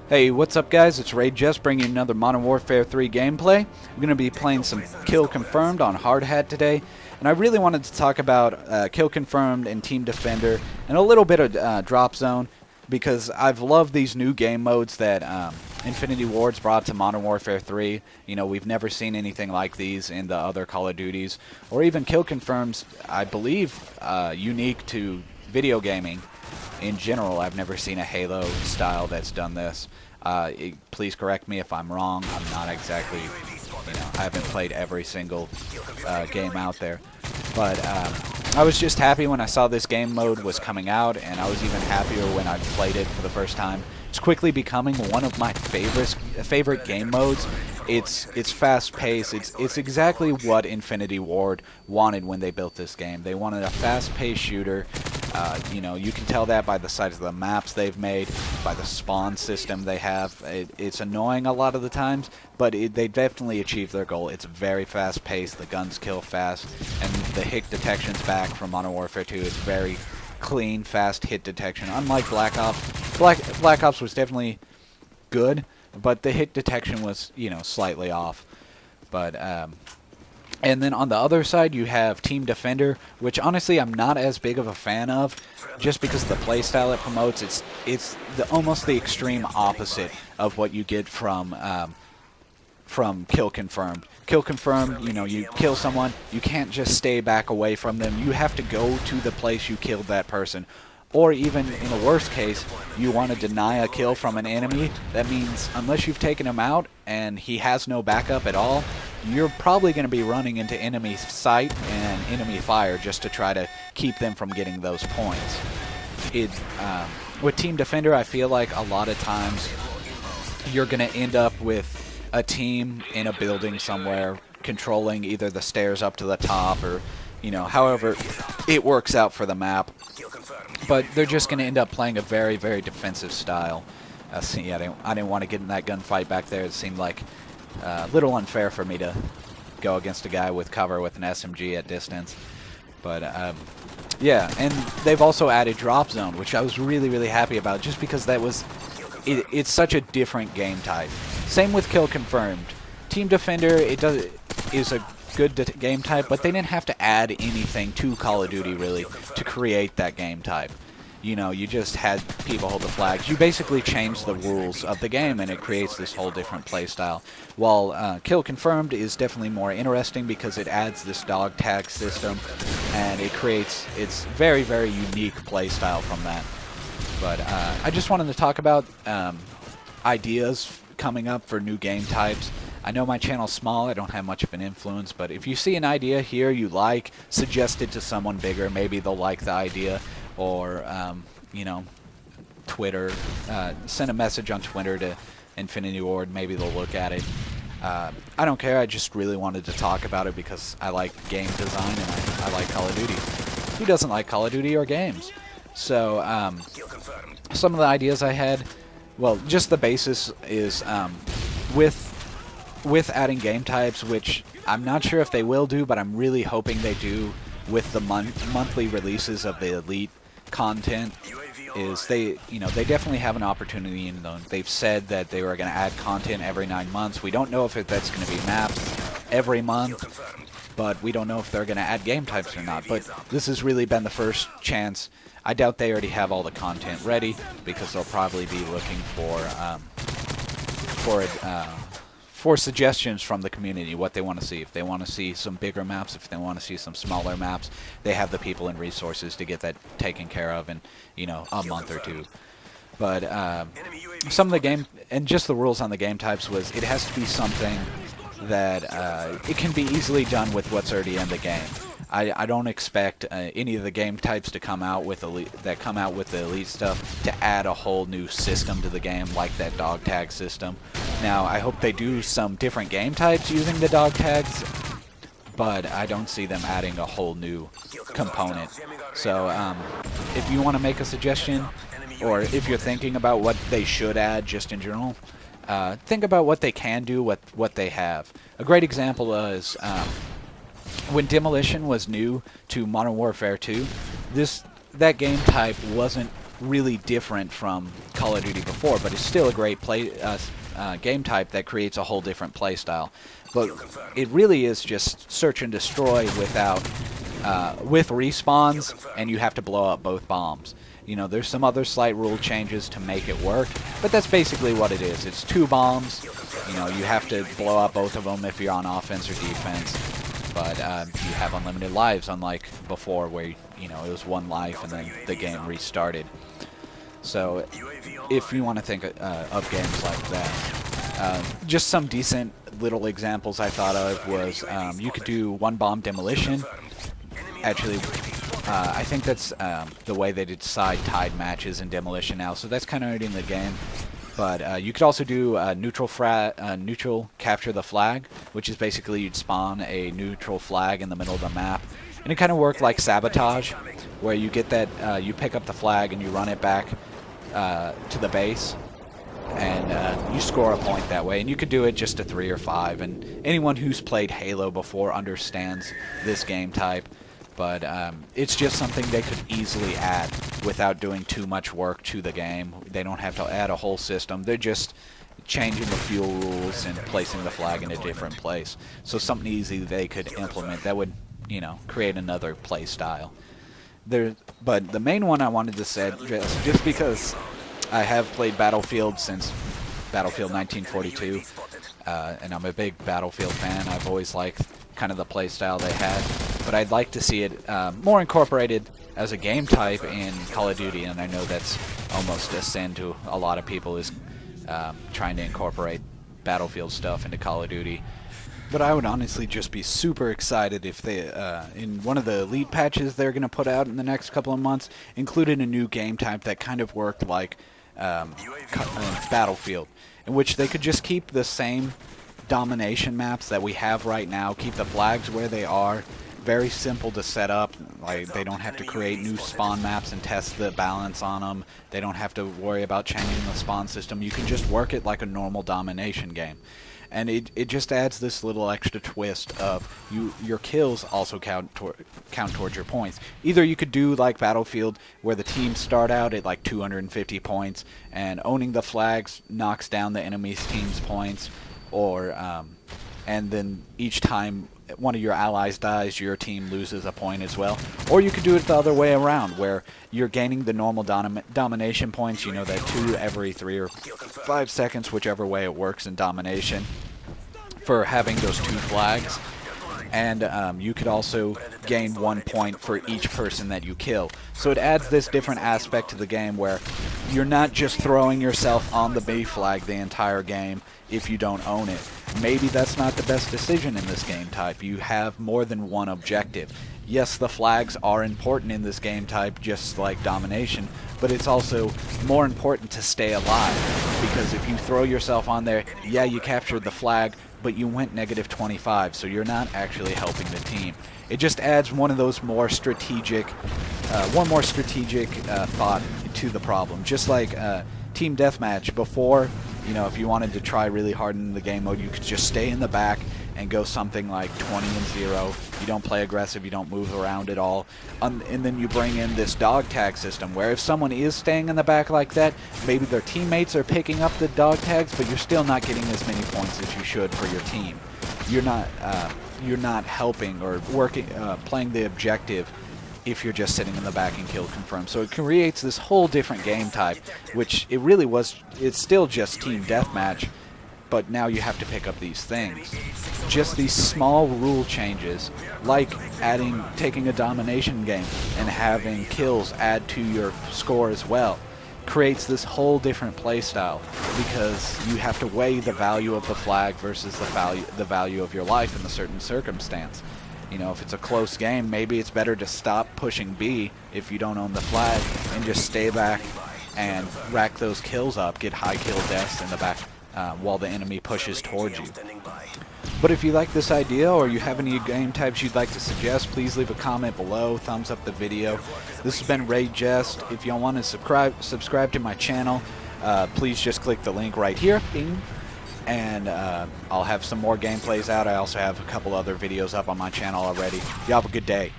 Hey, what's up guys? It's Raid Just bringing you another Modern Warfare 3 gameplay. We're going to be playing some Kill Confirmed on Hard Hat today. And I really wanted to talk about Kill Confirmed and Team Defender and a little bit of Drop Zone because I've loved these new game modes that Infinity Ward's brought to Modern Warfare 3. You know, we've never seen anything like these in the other Call of Duties. Or even Kill Confirmed's, I believe, unique to video gaming. In general, I've never seen a Halo style that's done this. Please correct me if I'm wrong. I'm not exactly, I haven't played every single game out there. But I was just happy when I saw this game mode was coming out, and I was even happier when I played it for the first time. It's quickly becoming one of my favorite game modes. It's fast-paced. It's exactly what Infinity Ward wanted when they built this game. They wanted a fast-paced shooter. You can tell that by the size of the maps they've made, by the spawn system they have. It's annoying a lot of the times, but they definitely achieved their goal. It's very fast-paced. The guns kill fast, and the hit detection's back from Modern Warfare 2. It's very clean, fast hit detection. Unlike Black Ops, Black Ops was definitely good, but the hit detection was, slightly off. But and then on the other side, you have Team Defender, which honestly I'm not as big of a fan of, just because of the playstyle it promotes. It's almost the extreme opposite of what you get from Kill Confirmed. Kill Confirmed, you kill someone, you can't just stay back away from them. You have to go to the place you killed that person. Or even in a worst case, you want to deny a kill from an enemy. That means unless you've taken him out and he has no backup at all, you're probably going to be running into enemy sight and enemy fire just to try to keep them from getting those points. With Team Defender, I feel like a lot of times you're going to end up with a team in a building somewhere controlling either the stairs up to the top or, however it works out for the map. But they're just going to end up playing a very, very defensive style. See, I didn't want to get in that gunfight back there. It seemed like a little unfair for me to go against a guy with cover with an SMG at distance. But, yeah, and they've also added Drop Zone, which I was really, really happy about, just because that was... It's such a different game type. Same with Kill Confirmed. Team Defender, is a good game type, but they didn't have to add anything to Call of Duty, really, to create that game type. You just had people hold the flags. You basically changed the rules of the game, and it creates this whole different playstyle. While Kill Confirmed is definitely more interesting because it adds this dog tag system, and it creates its very, very unique playstyle from that. But I just wanted to talk about ideas coming up for new game types. I know my channel's small, I don't have much of an influence, but if you see an idea here you like, suggest it to someone bigger. Maybe they'll like the idea, or, Twitter. Send a message on Twitter to Infinity Ward, maybe they'll look at it. I don't care, I just really wanted to talk about it because I like game design and I like Call of Duty. Who doesn't like Call of Duty or games? So, some of the ideas I had, well, just the basis is, with adding game types, which I'm not sure if they will do, but I'm really hoping they do with the monthly releases of the Elite content, is they definitely have an opportunity in them. They've said that they were going to add content every 9 months. We don't know if that's going to be maps every month, but we don't know if they're going to add game types or not. But this has really been the first chance. I doubt they already have all the content ready, because they'll probably be looking for suggestions from the community, what they want to see. If they want to see some bigger maps, if they want to see some smaller maps, they have the people and resources to get that taken care of in, a month or two. But some of the game, and just the rules on the game types was, it has to be something that it can be easily done with what's already in the game. I don't expect any of the game types to come out with the Elite stuff to add a whole new system to the game, like that dog tag system. Now, I hope they do some different game types using the dog tags, but I don't see them adding a whole new component. So, if you want to make a suggestion, or if you're thinking about what they should add just in general, think about what they can do with what they have. A great example is when Demolition was new to Modern Warfare 2, that game type wasn't really different from Call of Duty before, but it's still a great game type that creates a whole different play style. But it really is just search and destroy with respawns, and you have to blow up both bombs. You know, there's some other slight rule changes to make it work, but that's basically what it is. It's 2 bombs. You know, you have to blow up both of them if you're on offense or defense. But you have unlimited lives, unlike before where, you know, it was 1 life and then the game restarted. So if you want to think of games like that, just some decent little examples I thought of was you could do 1 bomb demolition. Actually, I think that's the way they decide tied matches in demolition now, so that's kind of already in the game. But you could also do neutral capture the flag, which is basically you'd spawn a neutral flag in the middle of the map. And it kind of worked like sabotage, where you get that, you pick up the flag and you run it back to the base, and you score a point that way. And you could do it just to 3 or 5, and anyone who's played Halo before understands this game type. But it's just something they could easily add without doing too much work to the game. They don't have to add a whole system. They're just changing the fuel rules and placing the flag in a different place. So something easy they could implement that would, you know, create another play style. But the main one I wanted to say, just because I have played Battlefield since Battlefield 1942, and I'm a big Battlefield fan. I've always liked kind of the play style they had, but I'd like to see it more incorporated as a game type in Call of Duty, and I know that's almost a sin to a lot of people, is trying to incorporate Battlefield stuff into Call of Duty. But I would honestly just be super excited if they, in one of the Elite patches they're going to put out in the next couple of months, included a new game type that kind of worked like Battlefield, in which they could just keep the same domination maps that we have right now, keep the flags where they are, very simple to set up. Like, they don't have to create new spawn maps and test the balance on them. They don't have to worry about changing the spawn system. You can just work it like a normal domination game. And it just adds this little extra twist of your kills also count towards your points. Either you could do like Battlefield, where the teams start out at like 250 points, and owning the flags knocks down the enemy's team's points, or and then each time one of your allies dies, your team loses a point as well. Or you could do it the other way around, where you're gaining the normal domination points, you know, that 2 every 3 or 5 seconds, whichever way it works in domination, for having those 2 flags. And you could also gain 1 point for each person that you kill. So it adds this different aspect to the game where you're not just throwing yourself on the B flag the entire game if you don't own it. Maybe that's not the best decision in this game type. You have more than one objective. Yes, the flags are important in this game type, just like domination, but it's also more important to stay alive, because if you throw yourself on there, yeah, you captured the flag, but you went -25, so you're not actually helping the team. It just adds one of those more strategic, thought to the problem. Just like Team Deathmatch before, you know, if you wanted to try really hard in the game mode, you could just stay in the back and go something like 20-0. You don't play aggressive, you don't move around at all. And then you bring in this dog tag system, where if someone is staying in the back like that, maybe their teammates are picking up the dog tags, but you're still not getting as many points as you should for your team. You're not helping or playing the objective if you're just sitting in the back and kill confirmed. So it creates this whole different game type, which it's still just team deathmatch, but now you have to pick up these things. Just these small rule changes, like taking a domination game and having kills add to your score as well, creates this whole different play style, because you have to weigh the value of the flag versus the value of your life in a certain circumstance. You know, if it's a close game, maybe it's better to stop pushing B if you don't own the flag and just stay back and rack those kills up, get high kill deaths in the back while the enemy pushes towards you. But if you like this idea, or you have any game types you'd like to suggest, please leave a comment below, thumbs up the video. This has been Raid Jest. If you want to subscribe to my channel, please just click the link right here. Bing. And I'll have some more gameplays out. I also have a couple other videos up on my channel already. You have a good day.